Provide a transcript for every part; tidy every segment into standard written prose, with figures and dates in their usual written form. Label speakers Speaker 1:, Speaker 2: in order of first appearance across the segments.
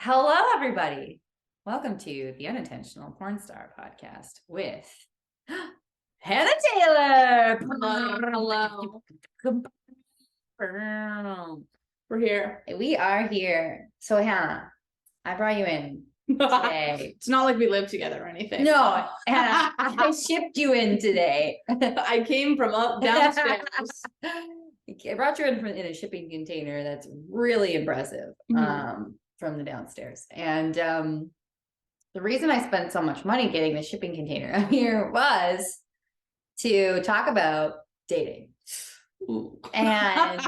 Speaker 1: Hello, everybody. Welcome to the Unintentional Porn Star Podcast with Hannah Taylor.
Speaker 2: Hello. We're here.
Speaker 1: We are here. So, Hannah, I brought you in today.
Speaker 2: It's not like we live together or anything.
Speaker 1: No, Hannah, I shipped you in today.
Speaker 2: I came from up downstairs.
Speaker 1: I brought you in a shipping container that's really impressive. From the downstairs. And the reason I spent so much money getting the shipping container out here was to talk about dating.
Speaker 2: Ooh.
Speaker 1: And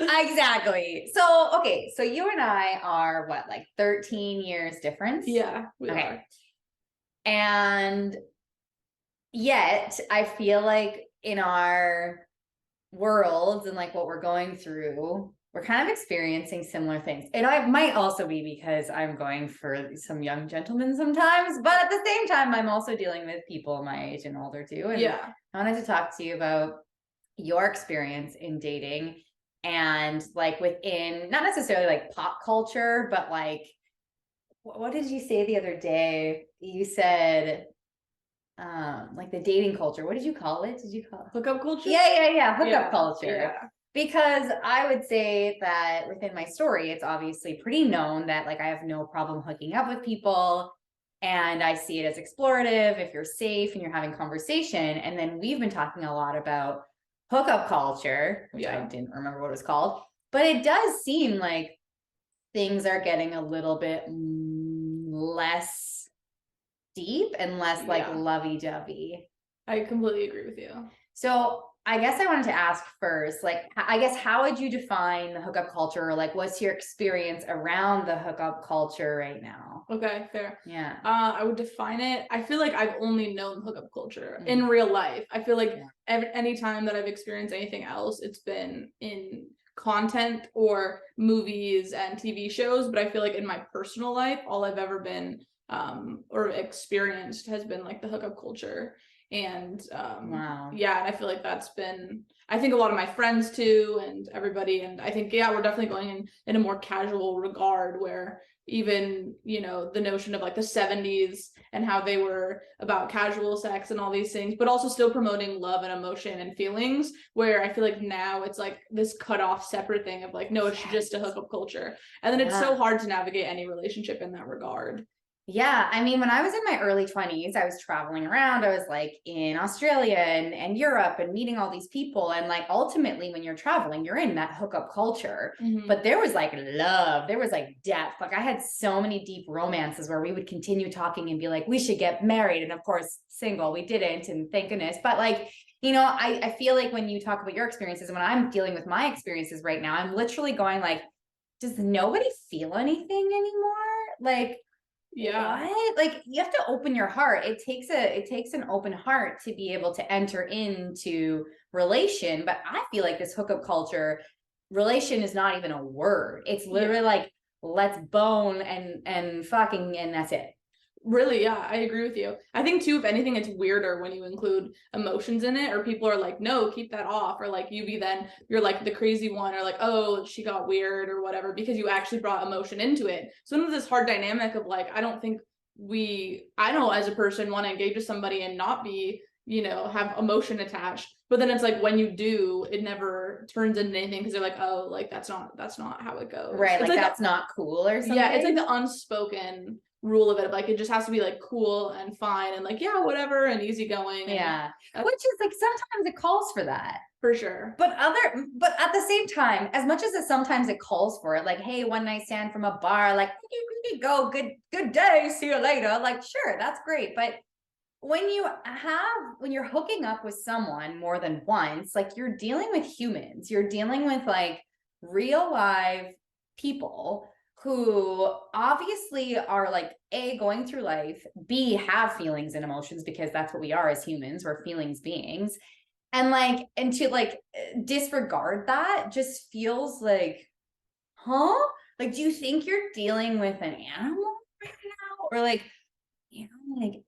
Speaker 1: exactly. So, okay. So you and I are what, like 13 years difference?
Speaker 2: Yeah, we are.
Speaker 1: And yet I feel like in our worlds and like what we're going through, we're kind of experiencing similar things. And I might also be because I'm going for some young gentlemen sometimes, but at the same time, I'm also dealing with people my age and older too. And
Speaker 2: yeah,
Speaker 1: I wanted to talk to you about your experience in dating and like within, not necessarily like pop culture, but like, what did you say the other day? You said, like the dating culture. What did you call it? Did you call it
Speaker 2: hookup culture?
Speaker 1: Yeah. Hookup culture.
Speaker 2: Yeah.
Speaker 1: Because I would say that within my story, it's obviously pretty known that like I have no problem hooking up with people. And I see it as explorative if you're safe and you're having conversation. And then we've been talking a lot about hookup culture, which I didn't remember what it was called. But it does seem like things are getting a little bit less deep and less like lovey-dovey.
Speaker 2: I completely agree with you.
Speaker 1: So I guess I wanted to ask first, like, I guess, how would you define the hookup culture? Or like, what's your experience around the hookup culture right now?
Speaker 2: Okay, fair.
Speaker 1: Yeah.
Speaker 2: I would define it. I feel like I've only known hookup culture in real life. I feel like any time that I've experienced anything else, it's been in content or movies and TV shows. But I feel like in my personal life, all I've ever been or experienced has been like the hookup culture. And yeah, and I feel like that's been, I think a lot of my friends too and everybody, and I think we're definitely going in a more casual regard where even, you know, the notion of like the 70s and how they were about casual sex and all these things, but also still promoting love and emotion and feelings, where I feel like now it's like this cut off separate thing of like, no, it's just a hookup culture. And then it's so hard to navigate any relationship in that regard.
Speaker 1: Yeah, I mean, when I was in my early 20s, I was traveling around. I was like in Australia and Europe and meeting all these people. And like ultimately, when you're traveling, you're in that hookup culture. But there was like love, there was like depth. Like I had so many deep romances where we would continue talking and be like, we should get married. And of course, single, we didn't. And thank goodness. But like, you know, I feel like when you talk about your experiences, and when I'm dealing with my experiences right now, I'm literally going like, does nobody feel anything anymore? Like, what? Like you have to open your heart. It takes an open heart to be able to enter into relation. But I feel like this hookup culture, relation is not even a word. It's literally like, let's bone and fucking, and that's it.
Speaker 2: Really, yeah, I agree with you. I think too, if anything, it's weirder when you include emotions in it, or people are like, no, keep that off, or like you're like the crazy one, or like, oh, she got weird or whatever, because you actually brought emotion into it. So into this hard dynamic of like, I don't think I don't as a person want to engage with somebody and not be, you know, have emotion attached. But then it's like when you do, it never turns into anything because they're like, oh, like that's not how it goes.
Speaker 1: Right, like that's not cool or something.
Speaker 2: Yeah, it's like the unspoken rule of it, like it just has to be like cool and fine and like whatever and easygoing.
Speaker 1: Which is like sometimes it calls for that,
Speaker 2: for sure.
Speaker 1: But at the same time, as much as sometimes it calls for it, like, hey, one night stand from a bar, like you go, good day, see you later. Like, sure, that's great. But when you're hooking up with someone more than once, like you're dealing with humans, you're dealing with like real live people who obviously are like A, going through life, B, have feelings and emotions, because that's what we are as humans, we're feelings beings. And like, and to like disregard that just feels like, huh? Like, do you think you're dealing with an animal right now? Or like, you know, like,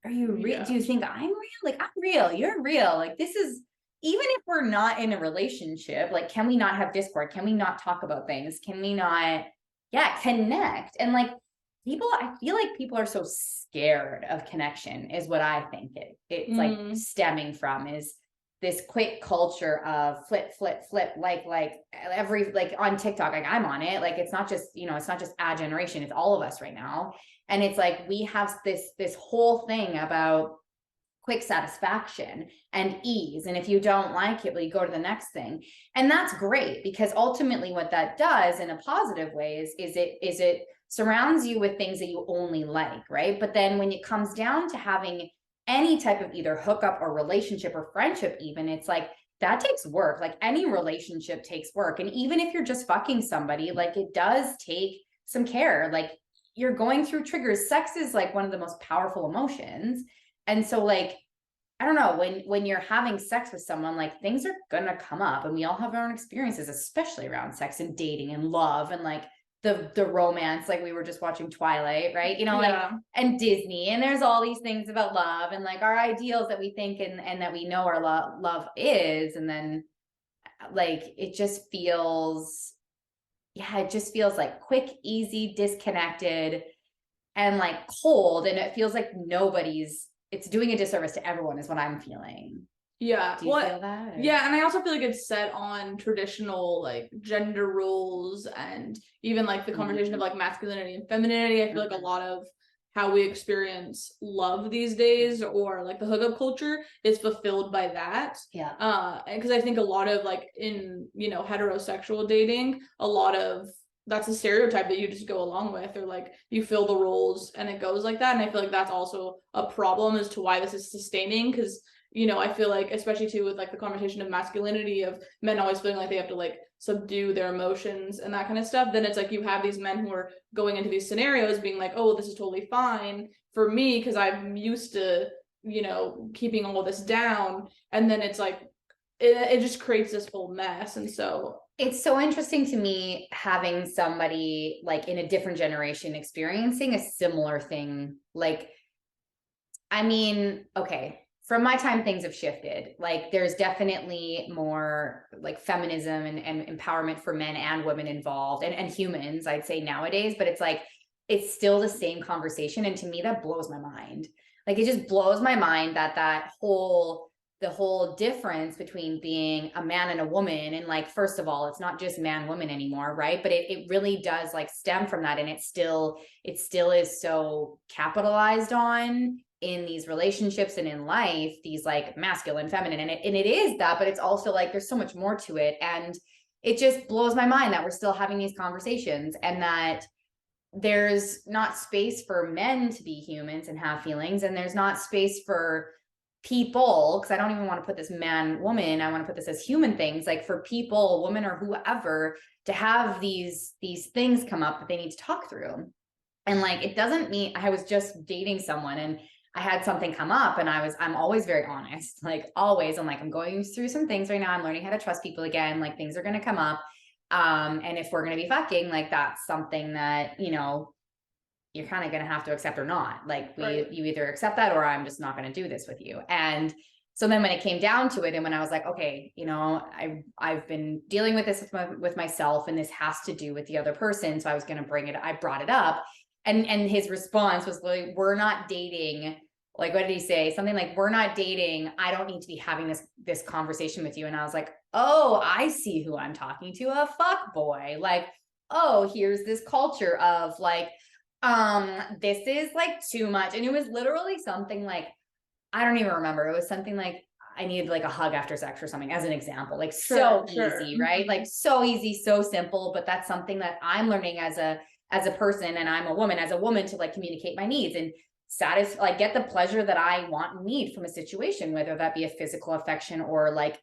Speaker 1: are you real? Do you think I'm real? Like, I'm real, you're real. Like, this is, even if we're not in a relationship, like, can we not have discord? Can we not talk about things? Can we not, connect? And like, I feel like people are so scared of connection is what I think it's like stemming from, is this quick culture of flip, like every, like on TikTok, like I'm on it. Like, it's not just, it's not just our generation, it's all of us right now. And it's like, we have this whole thing about quick satisfaction and ease. And if you don't like it, well, you go to the next thing. And that's great, because ultimately what that does in a positive way is it surrounds you with things that you only like, right? But then when it comes down to having any type of either hookup or relationship or friendship, even, it's like, that takes work. Like, any relationship takes work. And even if you're just fucking somebody, like, it does take some care. Like, you're going through triggers. Sex is like one of the most powerful emotions. And so, like, I don't know, when you're having sex with someone, like, things are gonna come up, and we all have our own experiences, especially around sex and dating and love and like the romance. Like, we were just watching Twilight, right? Like, and Disney, and there's all these things about love and like our ideals that we think and that we know our love is, and then like it just feels like quick, easy, disconnected, and like cold, and it feels like it's doing a disservice to everyone, is what I'm feeling.
Speaker 2: Yeah.
Speaker 1: Do you feel that? Or?
Speaker 2: Yeah, and I also feel like it's set on traditional like gender roles, and even like the conversation of like masculinity and femininity. I feel like a lot of how we experience love these days, or like the hookup culture, is fulfilled by that.
Speaker 1: Yeah.
Speaker 2: Because I think a lot of like in, heterosexual dating, a lot of that's a stereotype that you just go along with, or like you fill the roles and it goes like that. And I feel like that's also a problem as to why this is sustaining, because I feel like, especially too with like the conversation of masculinity, of men always feeling like they have to like subdue their emotions and that kind of stuff, then it's like you have these men who are going into these scenarios being like, oh, this is totally fine for me because I'm used to, keeping all this down. And then it's like, it just creates this whole mess. And so
Speaker 1: it's so interesting to me having somebody like in a different generation experiencing a similar thing. Like, I mean, okay, from my time, things have shifted. Like, there's definitely more like feminism and empowerment for men and women involved, and humans, I'd say, nowadays. But it's like, it's still the same conversation. And to me, that blows my mind. Like, it just blows my mind that the whole difference between being a man and a woman, and like, first of all, it's not just man woman anymore, right? But it really does like stem from that, and it still is so capitalized on in these relationships and in life, these like masculine, feminine, and it is that, but it's also like there's so much more to it. And it just blows my mind that we're still having these conversations, and that there's not space for men to be humans and have feelings, and there's not space for people, because I don't even want to put this man woman, I want to put this as human things, like for people, women or whoever, to have these things come up that they need to talk through. And like, it doesn't mean, I was just dating someone and I had something come up, and I'm always very honest, like always. I'm like, I'm going through some things right now. I'm learning how to trust people again. Like, things are going to come up. And if we're going to be fucking, like, that's something that, you're kind of going to have to accept or not. Like, you either accept that, or I'm just not going to do this with you. And so then when it came down to it, and when I was like, okay, I've been dealing with this with myself, and this has to do with the other person. So I was going to I brought it up. And his response was like, we're not dating. Like, what did he say? Something like, we're not dating. I don't need to be having this conversation with you. And I was like, oh, I see who I'm talking to. A fuck boy. Like, oh, here's this culture of like, this is like too much. And it was literally something like, I don't even remember. It was something like, I needed like a hug after sex or something, as an example. Like, so easy, right? Like, so easy, so simple. But that's something that I'm learning as a person, and I'm a woman, as a woman, to like communicate my needs and like get the pleasure that I want and need from a situation, whether that be a physical affection or like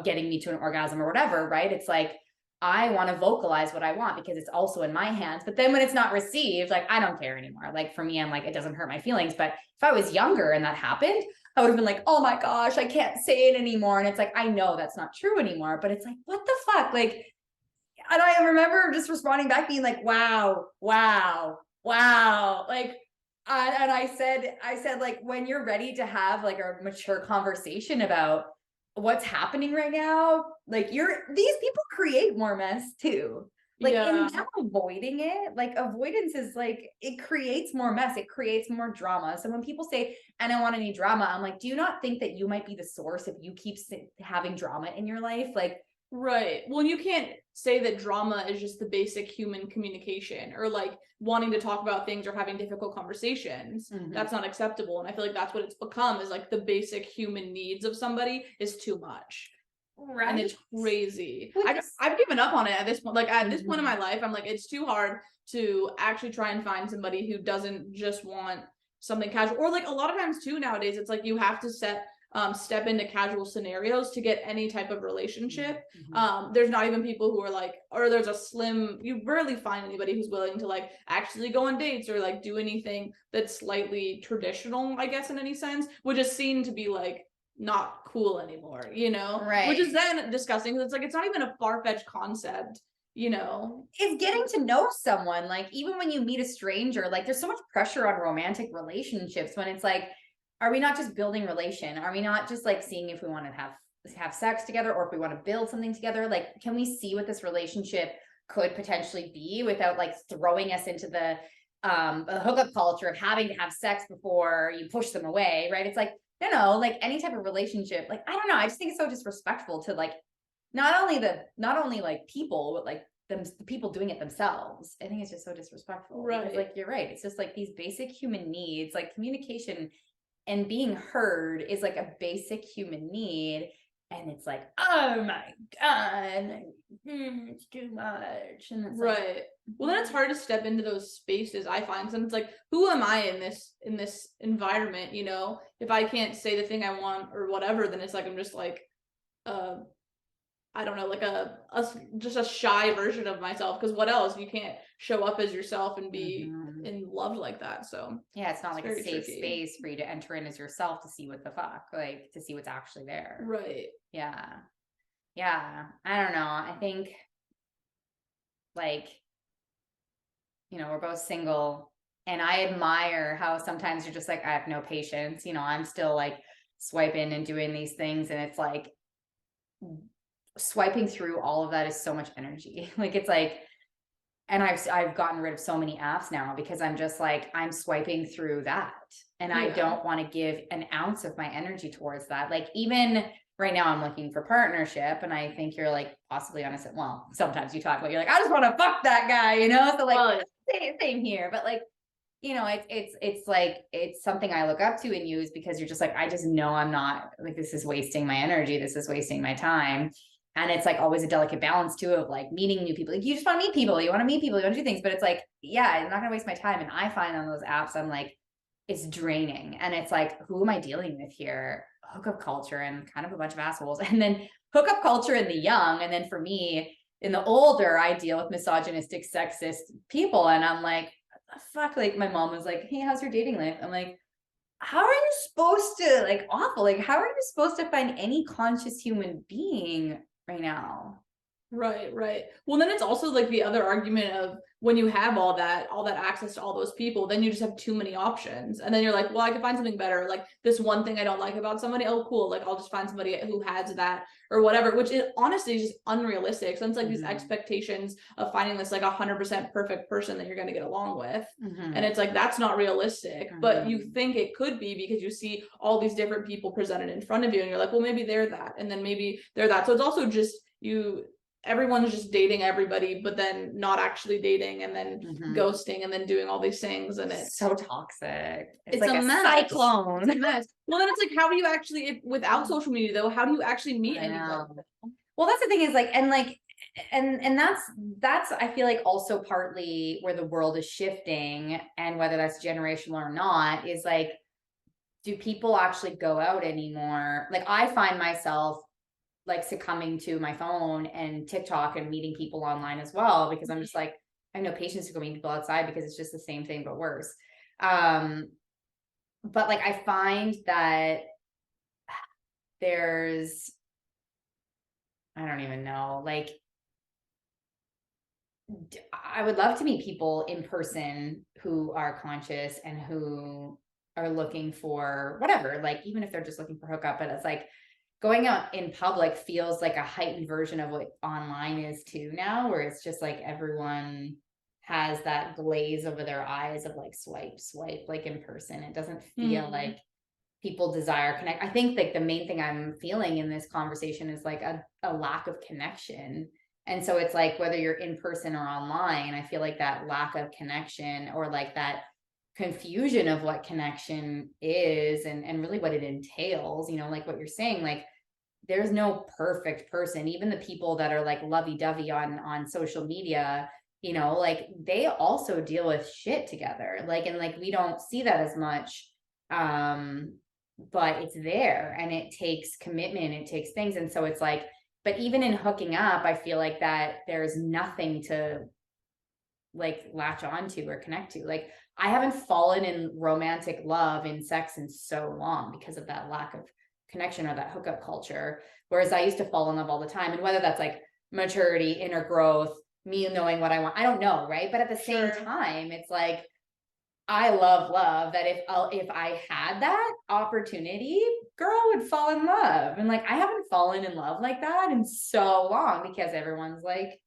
Speaker 1: getting me to an orgasm or whatever, right? It's like, I want to vocalize what I want because it's also in my hands. But then when it's not received, like, I don't care anymore. Like, for me, I'm like, it doesn't hurt my feelings. But if I was younger and that happened, I would have been like, oh my gosh, I can't say it anymore. And it's like, I know that's not true anymore, but it's like, what the fuck? Like, and I remember just responding back being like, wow. Like, and I said, like, when you're ready to have like a mature conversation about what's happening right now, like, these people create more mess too. Like
Speaker 2: Yeah.
Speaker 1: in them avoiding it, like avoidance is like, it creates more mess, it creates more drama. So when people say, I don't want any drama, I'm like, do you not think that you might be the source if you keep having drama in your life? Like,
Speaker 2: right. Well, you can't say that drama is just the basic human communication, or like wanting to talk about things or having difficult conversations. That's not acceptable. And I feel like that's what it's become, is like the basic human needs of somebody is too much.
Speaker 1: right.
Speaker 2: And it's crazy.
Speaker 1: Well,
Speaker 2: I've given up on it at this point. Like at this point in my life, I'm like, it's too hard to actually try and find somebody who doesn't just want something casual. Or like a lot of times too nowadays, it's like you have to step into casual scenarios to get any type of relationship. There's not even people who are like, or there's a slim, you rarely find anybody who's willing to like actually go on dates or like do anything that's slightly traditional, I guess, in any sense, which is seen to be like not cool anymore, you know?
Speaker 1: Right.
Speaker 2: Which is then disgusting, because it's like, it's not even a far-fetched concept, you know?
Speaker 1: It's getting to know someone. Like, even when you meet a stranger, like there's so much pressure on romantic relationships when it's like, are we not just building relation? Are we not just like seeing if we want to have sex together, or if we want to build something together? Like, can we see what this relationship could potentially be without like throwing us into the hookup culture of having to have sex before you push them away, right? It's like, no, like any type of relationship, like, I don't know, I just think it's so disrespectful to like not only like people, but like the people doing it themselves. I think it's just so disrespectful.
Speaker 2: Right.
Speaker 1: Because, like, you're right, it's just like these basic human needs, like communication and being heard is like a basic human need. And it's like, oh my God, it's too much. And it's
Speaker 2: right.
Speaker 1: Like,
Speaker 2: well, then it's hard to step into those spaces, I find. So it's like, who am I in this environment, you know? If I can't say the thing I want or whatever, then it's like I'm just like I don't know, like just a shy version of myself, because what else? You can't show up as yourself and be in love like that. So
Speaker 1: yeah, it's not like a safe
Speaker 2: tricky
Speaker 1: space for you to enter in as yourself to see what the fuck, like to see what's actually there.
Speaker 2: Right.
Speaker 1: Yeah. I don't know. I think like, you know, we're both single, and I admire how sometimes you're just like, I have no patience. You know, I'm still like swiping and doing these things, and it's like swiping through all of that is so much energy. Like, it's like, and I've gotten rid of so many apps now because I'm just like, I'm swiping through that, and I don't want to give an ounce of my energy towards that. Like, even right now I'm looking for partnership, and I think you're like possibly honest. Well, sometimes you talk about, you're like, I just want to fuck that guy, you know? So like, same here, but like, you know, it's like, it's something I look up to and use because you're just like, I just know I'm not like, this is wasting my energy. This is wasting my time. And it's like always a delicate balance too, of like meeting new people. Like, you just want to meet people, you want to meet people, you want to do things, but it's like, yeah, I'm not gonna waste my time. And I find on those apps, I'm like, it's draining. And it's like, who am I dealing with here? Hookup culture and kind of a bunch of assholes. And then hookup culture in the young. And then for me, in the older, I deal with misogynistic, sexist people. And I'm like, fuck, like my mom was like, hey, how's your dating life? I'm like, how are you supposed to, like, awful, like, how are you supposed to find any conscious human being right now?
Speaker 2: Right. Well, then it's also like the other argument of, when you have all that access to all those people, then you just have too many options. And then you're like, well, I can find something better. Like this one thing I don't like about somebody, oh, cool. Like I'll just find somebody who has that or whatever, which is honestly just unrealistic. So it's like these expectations of finding this like 100% perfect person that you're going to get along with. And it's like, that's not realistic, but you think it could be because you see all these different people presented in front of you and you're like, well, maybe they're that. And then maybe they're that. So it's also just everyone's just dating everybody, but then not actually dating, and then ghosting, and then doing all these things, and it's
Speaker 1: so toxic. It's like
Speaker 2: a
Speaker 1: mess.
Speaker 2: cyclone. It's a mess. Well, then it's like, how do you actually, without social media though, how do you actually meet anyone?
Speaker 1: Well, that's the thing, is like, and that's I feel like also partly where the world is shifting, and whether that's generational or not, is like, do people actually go out anymore? Like, I find myself like succumbing to my phone and TikTok and meeting people online as well, because I'm just like, I have no patience to go meet people outside because it's just the same thing but worse. But like, I find that there's, I don't even know, like, I would love to meet people in person who are conscious and who are looking for whatever, like, even if they're just looking for hookup, but it's like, going out in public feels like a heightened version of what online is too now, where it's just like everyone has that glaze over their eyes of like swipe like in person. It doesn't feel like people desire connect. I think like the main thing I'm feeling in this conversation is like a lack of connection. And so it's like whether you're in person or online, I feel like that lack of connection or like that confusion of what connection is and really what it entails, you know, like what you're saying, like there's no perfect person. Even the people that are like lovey-dovey on social media, you know, like they also deal with shit together. Like, and like we don't see that as much. But it's there and it takes commitment, it takes things. And so it's like, but even in hooking up, I feel like that there's nothing to like latch onto or connect to. Like I haven't fallen in romantic love in sex in so long because of that lack of connection or that hookup culture. Whereas I used to fall in love all the time. And whether that's like maturity, inner growth, me knowing what I want, I don't know, right? But at the same time, it's like I love that if I had that opportunity, girl would fall in love. And like I haven't fallen in love like that in so long because everyone's like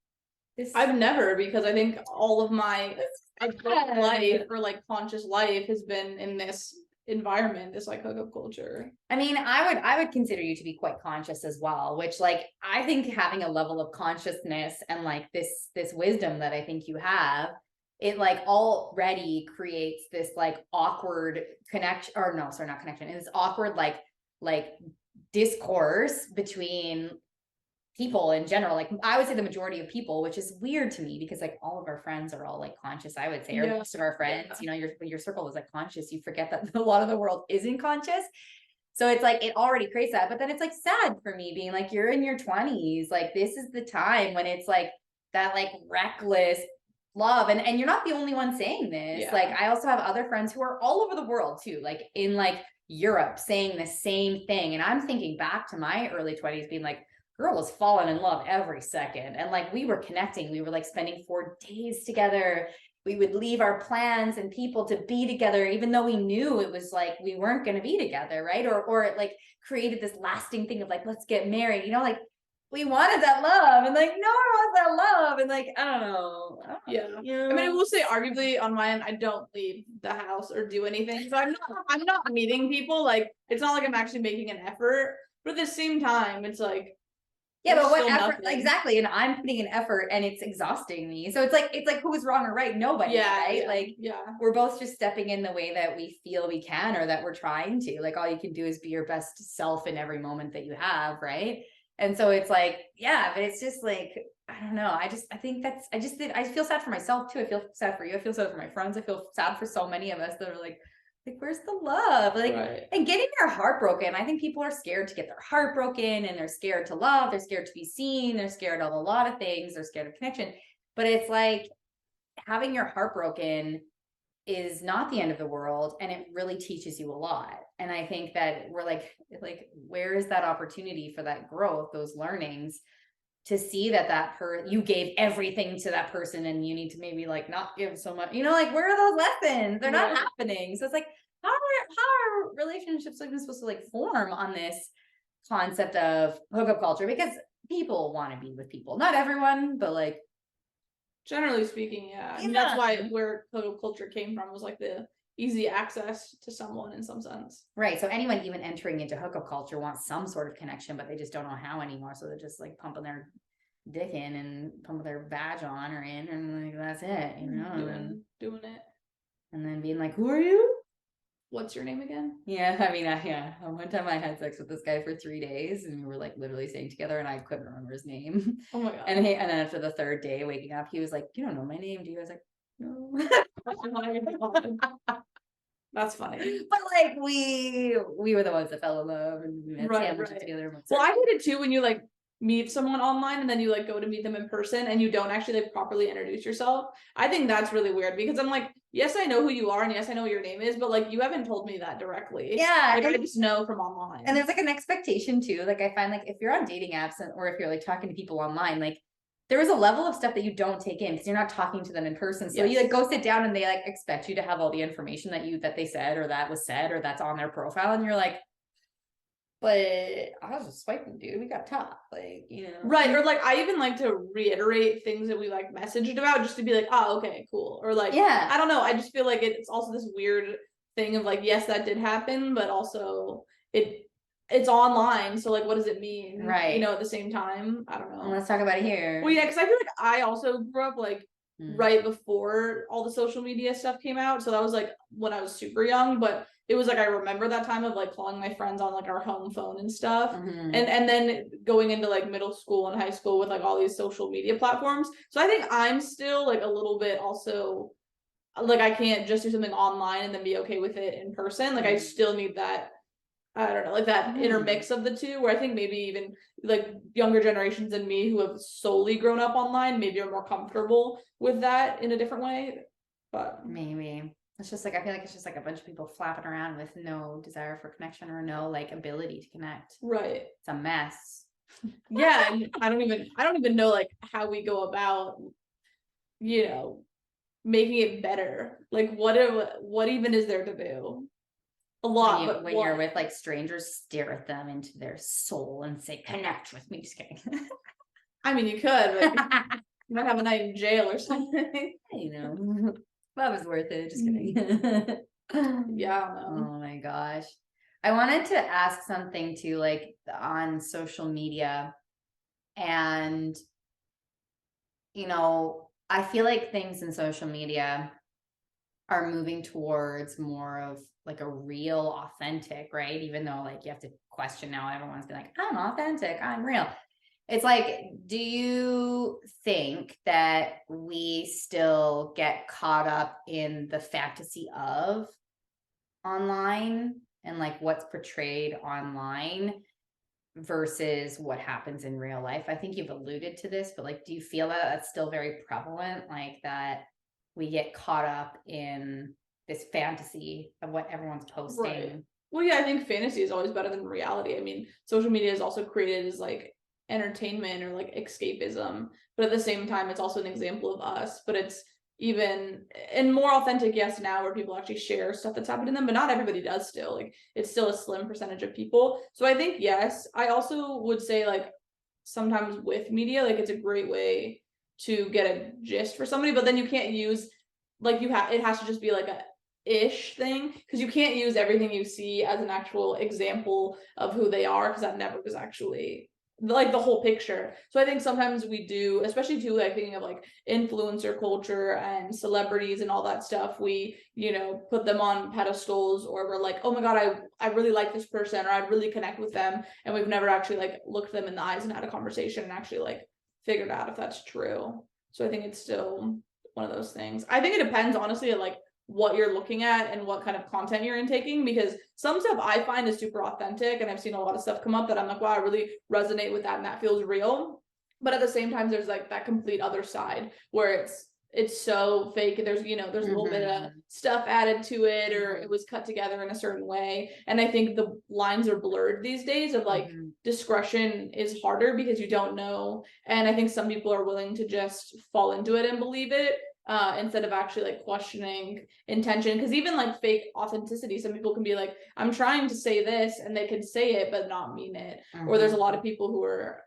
Speaker 1: this.
Speaker 2: I've never, because I think all of my adult life or like conscious life has been in this environment, this like hookup culture.
Speaker 1: I mean, I would consider you to be quite conscious as well, which like I think having a level of consciousness and like this wisdom that I think you have, it like already creates this like awkward connection, or no, sorry, not connection. It's awkward like discourse between people in general. Like I would say the majority of people, which is weird to me because like all of our friends are all like conscious, I would say, or most of our friends, you know, your circle is like conscious. You forget that a lot of the world isn't conscious. So it's like it already creates that. But then it's like sad for me being like, you're in your 20s, like this is the time when it's like that like reckless love. And you're not the only one saying this. Like I also have other friends who are all over the world too, like in like Europe saying the same thing. And I'm thinking back to my early 20s being like, girl was falling in love every second. And like we were connecting, we were like spending 4 days together. We would leave our plans and people to be together, even though we knew it was like we weren't going to be together, right? Or it like created this lasting thing of like, let's get married, you know, like we wanted that love and like no one wants that love. And like, I don't know.
Speaker 2: Yeah. I mean, I will say arguably on my end, I don't leave the house or do anything. So I'm not meeting people. Like it's not like I'm actually making an effort. But at the same time, it's like,
Speaker 1: yeah, but what effort exactly? And I'm putting an effort and it's exhausting me. So it's like who's wrong or right? Nobody, right? Like we're both just stepping in the way that we feel we can or that we're trying to. Like all you can do is be your best self in every moment that you have, right? And so it's like, yeah, but it's just like, I don't know. I feel sad for myself too. I feel sad for you. I feel sad for my friends. I feel sad for so many of us that are like, where's the love? Like, and getting your heart broken. I think people are scared to get their heart broken and they're scared to love. They're scared to be seen. They're scared of a lot of things. They're scared of connection. But it's like having your heart broken is not the end of the world. And it really teaches you a lot. And I think that we're like, where is that opportunity for that growth, those learnings? To see that you gave everything to that person and you need to maybe like not give so much, you know, like where are those lessons? They're not happening. So it's like, how are relationships even supposed to like form on this concept of hookup culture? Because people want to be with people, not everyone, but like
Speaker 2: generally speaking, yeah. I mean, that's why where hookup culture came from was like the easy access to someone in some sense.
Speaker 1: Right. So anyone even entering into hookup culture wants some sort of connection, but they just don't know how anymore. So they're just like pumping their dick in and pumping their badge on or in, and like that's it, you know,
Speaker 2: doing it.
Speaker 1: And then being like, who are you?
Speaker 2: What's your name again?
Speaker 1: Yeah, I mean, one time I had sex with this guy for 3 days and we were like literally staying together and I couldn't remember his name.
Speaker 2: Oh my god.
Speaker 1: And then after the 3rd day waking up, he was like, you don't know my name, do you? I was like, no.
Speaker 2: That's funny.
Speaker 1: But like we were the ones that fell in love and we had sandwiches together.
Speaker 2: Well, I did it too when you like meet someone online and then you like go to meet them in person and you don't actually like properly introduce yourself. I think that's really weird because I'm like, yes, I know who you are and yes, I know what your name is, but like you haven't told me that directly.
Speaker 1: Yeah.
Speaker 2: Like I just know from online.
Speaker 1: And there's like an expectation too. Like I find like if you're on dating apps or if you're like talking to people online, like there is a level of stuff that you don't take in because you're not talking to them in person. So you like go sit down and they like expect you to have all the information that they said or that was said or that's on their profile. And you're like, but I was just swiping, dude. We got top, like, you know.
Speaker 2: Right. Or like I even like to reiterate things that we like messaged about just to be like, oh, okay, cool. Or like,
Speaker 1: yeah,
Speaker 2: I don't know. I just feel like it's also this weird thing of like, yes, that did happen, but also it's online. So like, what does it mean?
Speaker 1: right.
Speaker 2: You know, at the same time, I don't know.
Speaker 1: Let's talk about it here.
Speaker 2: Well, yeah, because I feel like I also grew up like
Speaker 1: Mm.
Speaker 2: right before all the social media stuff came out. So that was like when I was super young, but it was like I remember that time of like calling my friends on like our home phone and stuff.
Speaker 1: Mhm.
Speaker 2: And then going into like middle school and high school with like all these social media platforms. So I think I'm still like a little bit also like I can't just do something online and then be okay with it in person. Like I still need that, I don't know, like that intermix of the two, where I think maybe even like younger generations than me who have solely grown up online maybe are more comfortable with that in a different way. But
Speaker 1: maybe it's just like I feel like it's just like a bunch of people flapping around with no desire for connection or no like ability to connect.
Speaker 2: right.
Speaker 1: It's a mess.
Speaker 2: Yeah, and I don't even know like how we go about, you know, making it better. Like what even is there to do? A lot, but
Speaker 1: when you're with like strangers, stare at them into their soul and say, connect with me. Just kidding.
Speaker 2: I mean, you could, but you might have a night in jail or something.
Speaker 1: You know, that was worth it. Just kidding.
Speaker 2: Yeah, I know.
Speaker 1: Oh my gosh. I wanted to ask something too, like on social media. And, you know, I feel like things in social media are moving towards more of like a real, authentic, right? Even though like you have to question now, everyone's been like, I'm authentic, I'm real. It's like, do you think that we still get caught up in the fantasy of online and like what's portrayed online versus what happens in real life? I think you've alluded to this, but like, do you feel that that's still very prevalent? Like that we get caught up in this fantasy of what everyone's posting.
Speaker 2: Right. Well, yeah, I think fantasy is always better than reality. I mean, social media is also created as like entertainment or like escapism, but at the same time, it's also an example of us. But it's even and more authentic, yes, now where people actually share stuff that's happened to them, but not everybody does still. Like it's still a slim percentage of people. So I think yes. I also would say like sometimes with media, like it's a great way to get a gist for somebody, but then you can't use like it has to just be like a ish thing because you can't use everything you see as an actual example of who they are because that never was actually like the whole picture. So I think sometimes we do, especially too, like thinking of like influencer culture and celebrities and all that stuff, we, you know, put them on pedestals or we're like, oh my god, I really like this person or I really connect with them, and we've never actually like looked them in the eyes and had a conversation and actually like figured out if that's true. So I think it's still one of those things. I think it depends honestly at like what you're looking at and what kind of content you're intaking, because some stuff I find is super authentic and I've seen a lot of stuff come up that I'm like, wow, I really resonate with that and that feels real. But at the same time, there's like that complete other side where it's so fake. There's, you know, there's a little bit of stuff added to it or it was cut together in a certain way. And I think the lines are blurred these days of like discretion is harder because you don't know. And I think some people are willing to just fall into it and believe it instead of actually like questioning intention. Because even like fake authenticity, some people can be like, I'm trying to say this, and they can say it but not mean it. Or there's a lot of people who are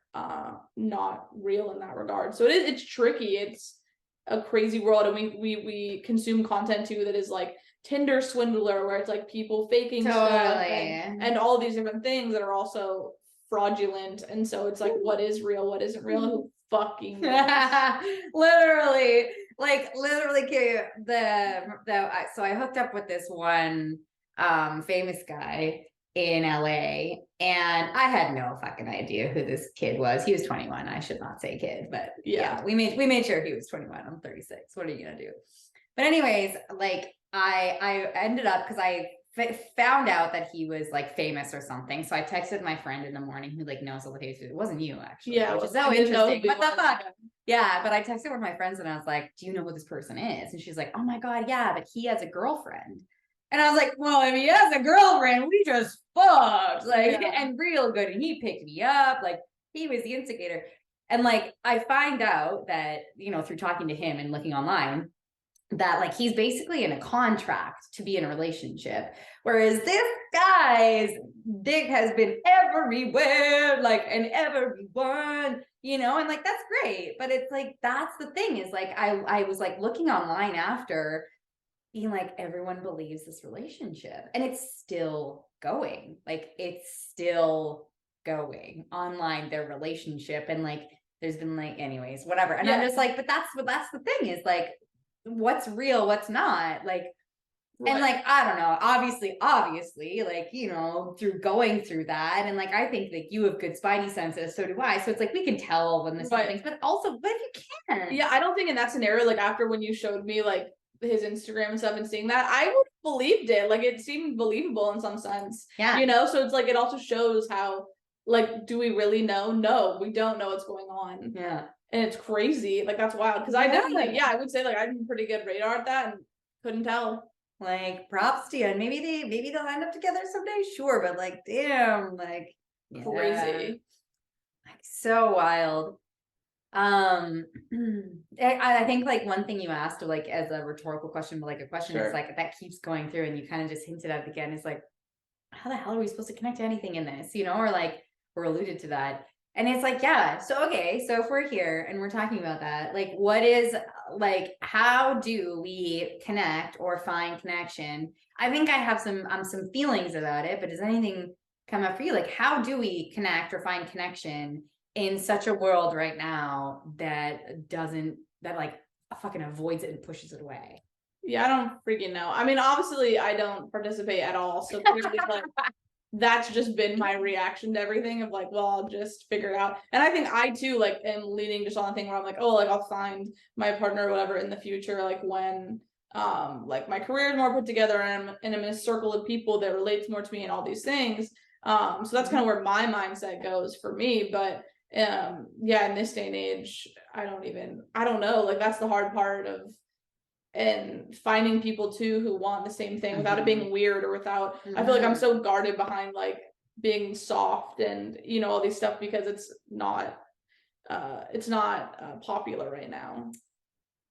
Speaker 2: not real in that regard. So it's tricky. It's a crazy world, and we consume content too that is like Tinder swindler, where it's like people faking stuff and all these different things that are also fraudulent. And so it's like, what is real, what isn't real, who fucking
Speaker 1: literally so I hooked up with this one famous guy in LA, and I had no fucking idea who this kid was. He was 21. I should not say kid, but yeah, we made sure he was 21. I'm 36. What are you gonna do? But anyways, like I ended up, because I found out that he was like famous or something. So I texted my friend in the morning who like knows all the cases. It wasn't you actually,
Speaker 2: yeah,
Speaker 1: which is so interesting. What the fuck? Yeah, but I texted one of my friends and I was like, do you know who this person is? And she's like, oh my god, yeah, but he has a girlfriend. And I was like, well, if he has a girlfriend, we just fucked, like, and real good. And he picked me up, like he was the instigator. And like I find out that, you know, through talking to him and looking online, that like he's basically in a contract to be in a relationship, whereas this guy's dick has been everywhere, like, and everyone, you know, and like that's great, but it's like that's the thing is like I was like looking online after, being like everyone believes this relationship, and it's still going, like it's still going online, their relationship, and like there's been like anyways whatever, and I'm just like, but that's the thing is like what's real, what's not, like, and like I don't know, obviously like, you know, through going through that, and like I think that you have good spidey senses, so do I, so it's like we can tell when this things, but also what if you can't?
Speaker 2: Yeah, I don't think in that scenario, like after when you showed me like his Instagram and stuff and seeing that, I would have believed it. Like it seemed believable in some sense.
Speaker 1: Yeah.
Speaker 2: You know, so it's like it also shows how, like, do we really know? No, we don't know what's going on.
Speaker 1: Yeah.
Speaker 2: And it's crazy. Like that's wild. Because I definitely, yeah, I would say like I'm pretty good radar at that and couldn't tell.
Speaker 1: Like props to you. And maybe they'll end up together someday, sure, but like damn, like
Speaker 2: crazy.
Speaker 1: Like so wild. I think like one thing you asked, or like as a rhetorical question, but like a question is like that keeps going through, and you kind of just hinted at it again, is like, how the hell are we supposed to connect to anything in this, you know, or like, or alluded to that. And it's like, yeah, so okay, so if we're here and we're talking about that, like what is, like, how do we connect or find connection? I think I have some feelings about it, but does anything come up for you? Like, how do we connect or find connection in such a world right now that like fucking avoids it and pushes it away?
Speaker 2: Yeah, I don't freaking know. I mean, obviously I don't participate at all, so clearly like that's just been my reaction to everything of like, well, I'll just figure it out. And I think I too like am leaning just on the thing where I'm like, oh, like I'll find my partner or whatever in the future, like when like my career is more put together and I'm in a circle of people that relates more to me and all these things. So that's kind of where my mindset goes for me. But yeah, in this day and age, I don't know. Like that's the hard part of, and finding people too who want the same thing without it being weird, or without I feel like I'm so guarded behind like being soft and, you know, all these stuff, because it's not popular right now.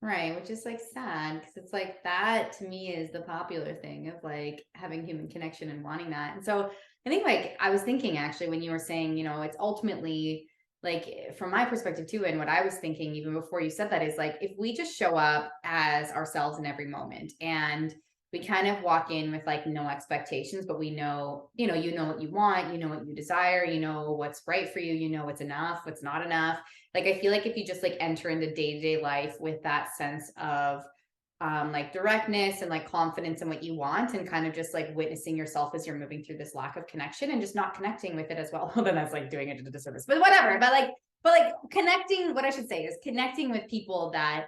Speaker 1: Right, which is like sad, because it's like that to me is the popular thing of like having human connection and wanting that. And so I think like I was thinking actually when you were saying, you know, it's ultimately like from my perspective too, and what I was thinking even before you said that is like if we just show up as ourselves in every moment, and we kind of walk in with like no expectations, but we know, you know what you want, you know what you desire, you know what's right for you, you know what's enough, what's not enough. Like I feel like if you just like enter into day-to-day life with that sense of like directness and like confidence in what you want, and kind of just like witnessing yourself as you're moving through this lack of connection and just not connecting with it as well, then that's like doing it a disservice, but whatever. But like connecting, what I should say is connecting with people that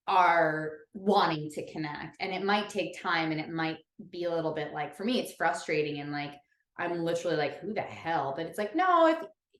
Speaker 1: are wanting to connect, and it might take time, and it might be a little bit like, for me it's frustrating, and like I'm literally like, who the hell? But it's like, no,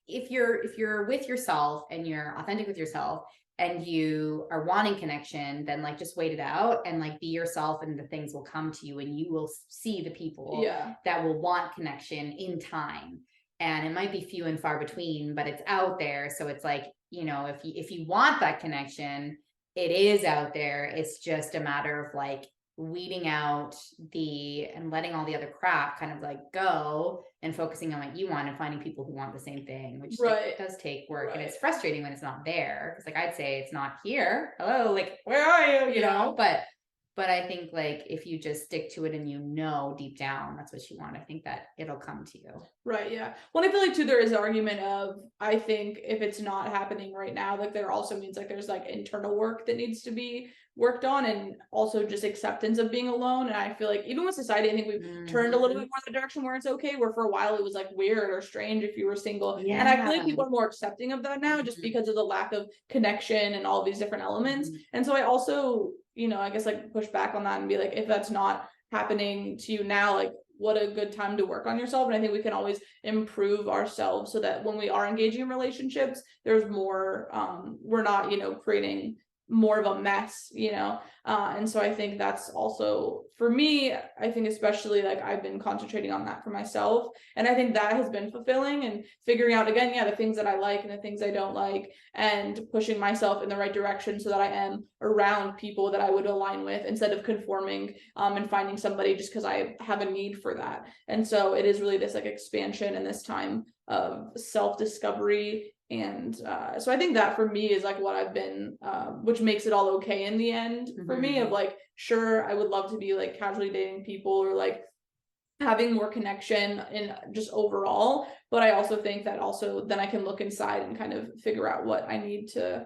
Speaker 1: if you're with yourself and you're authentic with yourself and you are wanting connection, then like just wait it out and like be yourself, and the things will come to you, and you will see the people that will want connection in time. And it might be few and far between, but it's out there. So it's like, you know, if you want that connection, it is out there. It's just a matter of like weeding out and letting all the other crap kind of like go, and focusing on what you want and finding people who want the same thing, which does take work. And it's frustrating when it's not there, because like I'd say it's not here, hello, like where are you, you know? But I think like if you just stick to it and you know deep down that's what you want, I think that it'll come to you.
Speaker 2: Right, yeah. Well, I feel like too there is an argument of, I think if it's not happening right now, like there also means like there's like internal work that needs to be worked on, and also just acceptance of being alone. And I feel like even with society, I think we've turned a little bit more in the direction where it's okay, where for a while it was like weird or strange if you were single. And I feel like people are more accepting of that now, just because of the lack of connection and all these different elements. And so I also, you know, I guess like push back on that and be like, if that's not happening to you now, like what a good time to work on yourself. And I think we can always improve ourselves so that when we are engaging in relationships, there's more, we're not, you know, creating more of a mess, you know? And so I think that's also for me, I think especially like I've been concentrating on that for myself. And I think that has been fulfilling, and figuring out again, yeah, the things that I like and the things I don't like, and pushing myself in the right direction so that I am around people that I would align with instead of conforming, and finding somebody just because I have a need for that. And so it is really this like expansion and this time of self-discovery. And so I think that for me is like what I've been, which makes it all okay in the end for me, of like, sure, I would love to be like casually dating people or like having more connection in just overall, but I also think that also then I can look inside and kind of figure out what I need to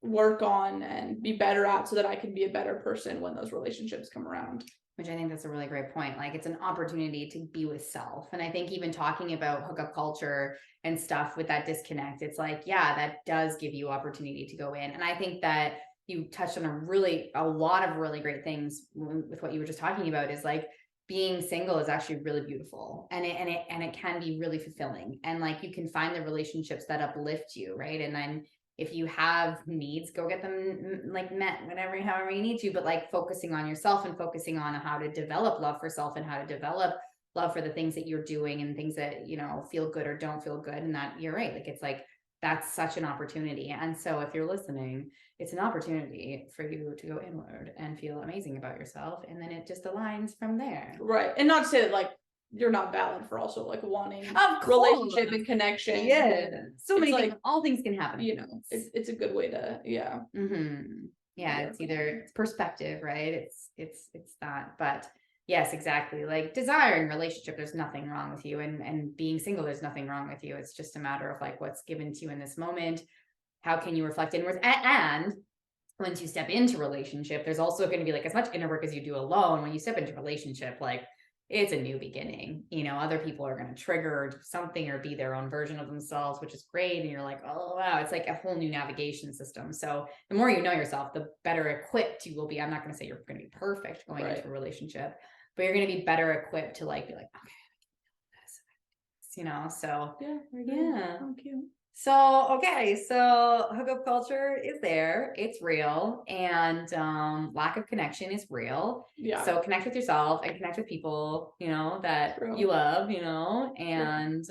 Speaker 2: work on and be better at, so that I can be a better person when those relationships come around.
Speaker 1: Which I think that's a really great point. Like, it's an opportunity to be with self. And I think even talking about hookup culture and stuff with that disconnect, it's like, yeah, that does give you opportunity to go in. And I think that you touched on a lot of really great things with what you were just talking about, is like, being single is actually really beautiful, and it can be really fulfilling. And like, you can find the relationships that uplift you, right? And then if you have needs, go get them like met however you need to, but like focusing on yourself and focusing on how to develop love for self and how to develop love for the things that you're doing and things that, you know, feel good or don't feel good. And that, you're right, like, it's like, that's such an opportunity. And so if you're listening, it's an opportunity for you to go inward and feel amazing about yourself, and then it just aligns from there.
Speaker 2: Right. And not to say that like you're not valid for also like wanting
Speaker 1: Of
Speaker 2: relationship and connection.
Speaker 1: Yeah, so many
Speaker 2: It's
Speaker 1: things,
Speaker 2: like,
Speaker 1: all things can happen.
Speaker 2: you know, it's a good way to, yeah.
Speaker 1: Yeah, it's either perspective, right? It's that. But yes, exactly. Like, desiring relationship, there's nothing wrong with you, and being single, there's nothing wrong with you. It's just a matter of like, what's given to you in this moment. How can you reflect inwards? And once you step into relationship, there's also going to be like as much inner work as you do alone. When you step into relationship, like, it's a new beginning. You know, other people are going to trigger something or be their own version of themselves, which is great. And you're like, oh, wow, it's like a whole new navigation system. So the more you know yourself, the better equipped you will be. I'm not going to say you're going to be perfect going into a relationship, but you're going to be better equipped to like, be like, okay, you know, so yeah.
Speaker 2: Thank you.
Speaker 1: So, okay, so hookup culture is there, it's real, and lack of connection is real.
Speaker 2: Yeah.
Speaker 1: So connect with yourself and connect with people, you know, that you love, you know, and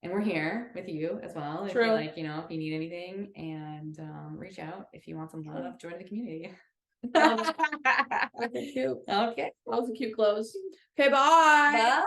Speaker 1: we're here with you as well. If you're like, you know, if you need anything, and reach out if you want some love, join the community.
Speaker 2: Okay, cute.
Speaker 1: Okay.
Speaker 2: That was a cute close. Okay, bye.
Speaker 1: Bye.